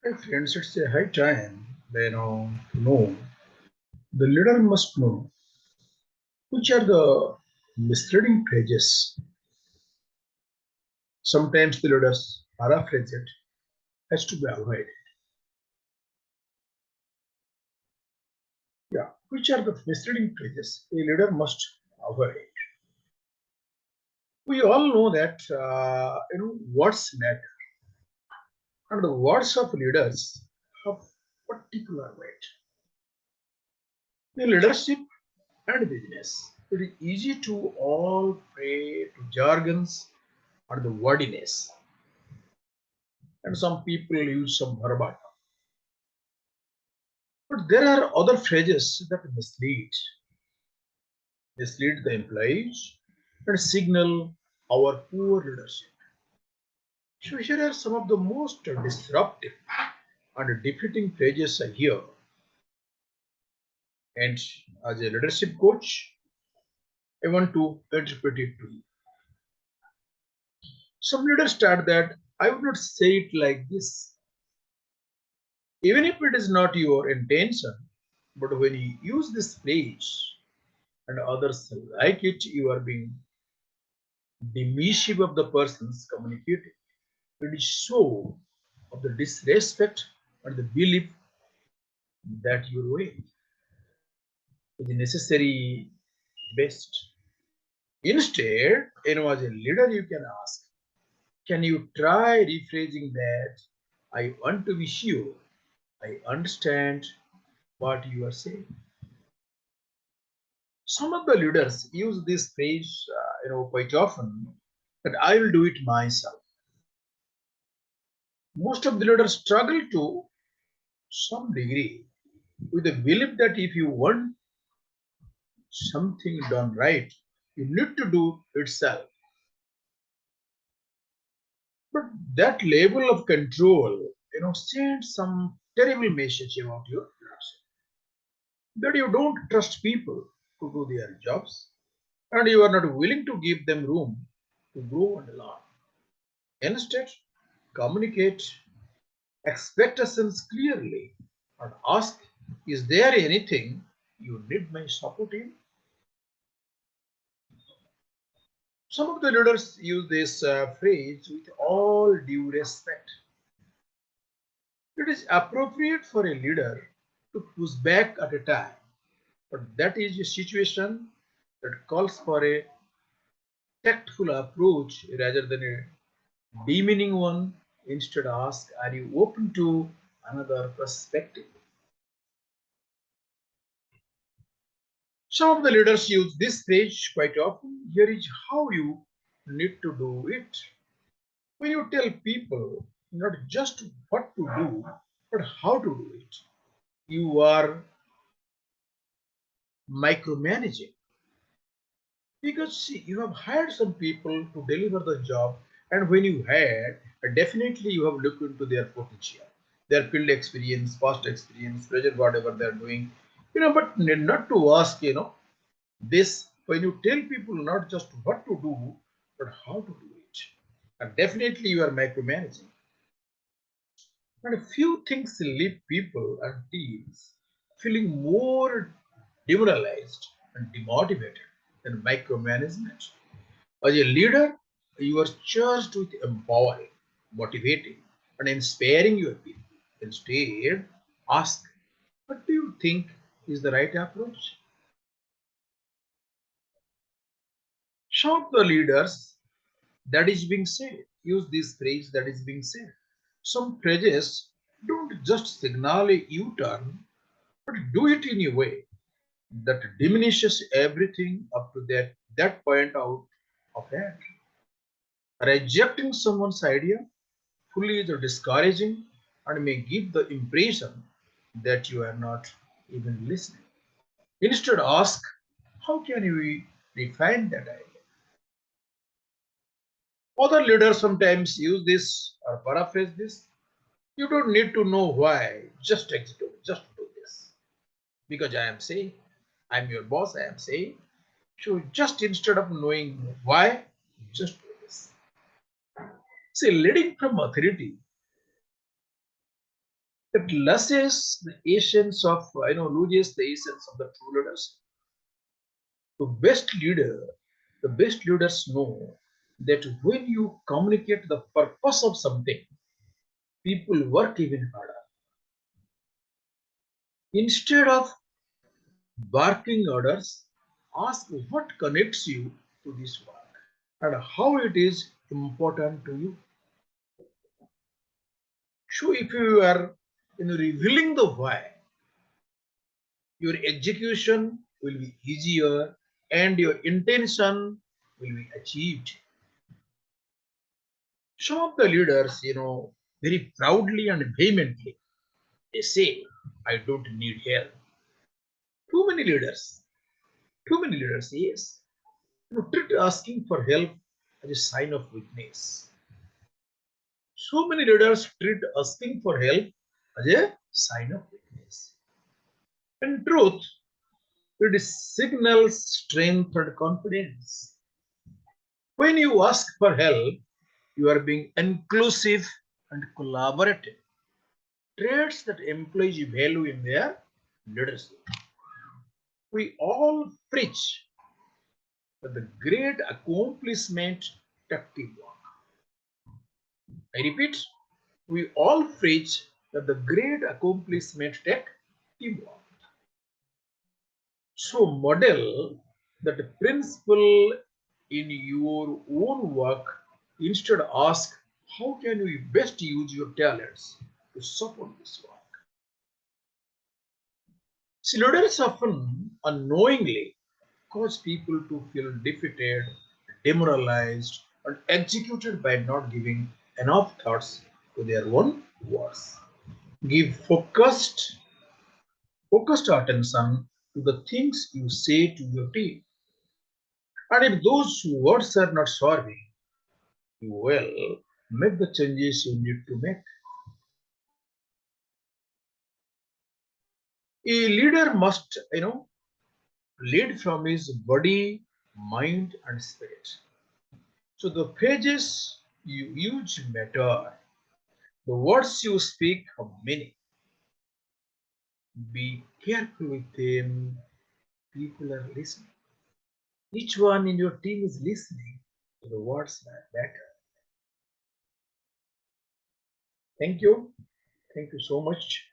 My friends, it's a high time to know. The leader must know which are the misleading phrases. Sometimes the leaders paraphrase it has to be avoided. Yeah, which are the misleading phrases a leader must avoid? We all know that words matter, and the words of leaders have particular weight. In leadership and business, it is easy to all pray to jargons or the wordiness, and some people use some verbatim. But there are other phrases that mislead the employees and signal our poor leadership. So here are some of the most disruptive and defeating phrases I hear. And as a leadership coach, I want to interpret it to you. Some leaders start that I would not say it like this, even if it is not your intention. But when you use this phrase and others like it, you are being dismissive of the persons communicating. It is show of the disrespect and the belief that your way is necessary best. Instead, as a leader, you can ask, can you try rephrasing that? I want to be sure I understand what you are saying. Some of the leaders use this phrase, quite often, that I will do it myself. Most of the leaders struggle to some degree with the belief that if you want something done right, you need to do itself. But that level of control, sends some terrible message about your leadership. That you don't trust people to do their jobs, and you are not willing to give them room to grow and learn. Instead, communicate expectations clearly and ask, is there anything you need my support in? Some of the leaders use this phrase with all due respect. It is appropriate for a leader to push back at a time, but that is a situation that calls for a tactful approach rather than a demeaning one. Instead, ask, are you open to another perspective? Some of the leaders use this phrase quite often. Here is how you need to do it. When you tell people not just what to do, but how to do it, you are micromanaging. Because see, you have hired some people to deliver the job, and when you had, definitely you have looked into their potential, their field experience, past experience, present whatever they are doing, but not to ask, this when you tell people not just what to do, but how to do it. And definitely you are micromanaging. And a few things leave people and teams feeling more demoralized and demotivated than micromanagement. As a leader, you are charged with empowering, motivating, and inspiring your people. Instead, ask, what do you think is the right approach? Some of the leaders that is being said, use this phrase that is being said. Some phrases don't just signal a U turn, but do it in a way that diminishes everything up to that point out of hand. Rejecting someone's idea fully is discouraging and may give the impression that you are not even listening. Instead, ask, how can we refine that idea? Other leaders sometimes use this or paraphrase this. You don't need to know why, just execute, just do this. Because I am saying, I'm your boss, I am saying. So just instead of knowing why, just do this. See, leading from authority It loses the essence of, loses the essence of the true leaders. The best leader, the best leaders know that when you communicate the purpose of something, people work even harder. Instead of barking orders, ask what connects you to this work and how it is important to you. So if you are revealing the why, your execution will be easier and your intention will be achieved. Some of the leaders, very proudly and vehemently, they say, I don't need help. Too many leaders, yes, treat asking for help as a sign of weakness. So many leaders treat asking for help as a sign of weakness. In truth, it signals strength and confidence. When you ask for help, you are being inclusive and collaborative. Traits that employees value in their leadership. We all preach that the great accomplishment take teamwork. I repeat, we all preach that the great accomplishment take teamwork. So model that principle in your own work. Instead ask how can we best use your talents to support this work. See, leaders often unknowingly cause people to feel defeated, demoralized, and executed by not giving enough thoughts to their own words. Give focused attention to the things you say to your team. And if those words are not serving you well, make the changes you need to make. A leader must, lead from his body, mind, and spirit. So the pages you use matter. The words you speak have meaning. Be careful with them. People are listening. Each one in your team is listening to the words that matter. Thank you. Thank you so much.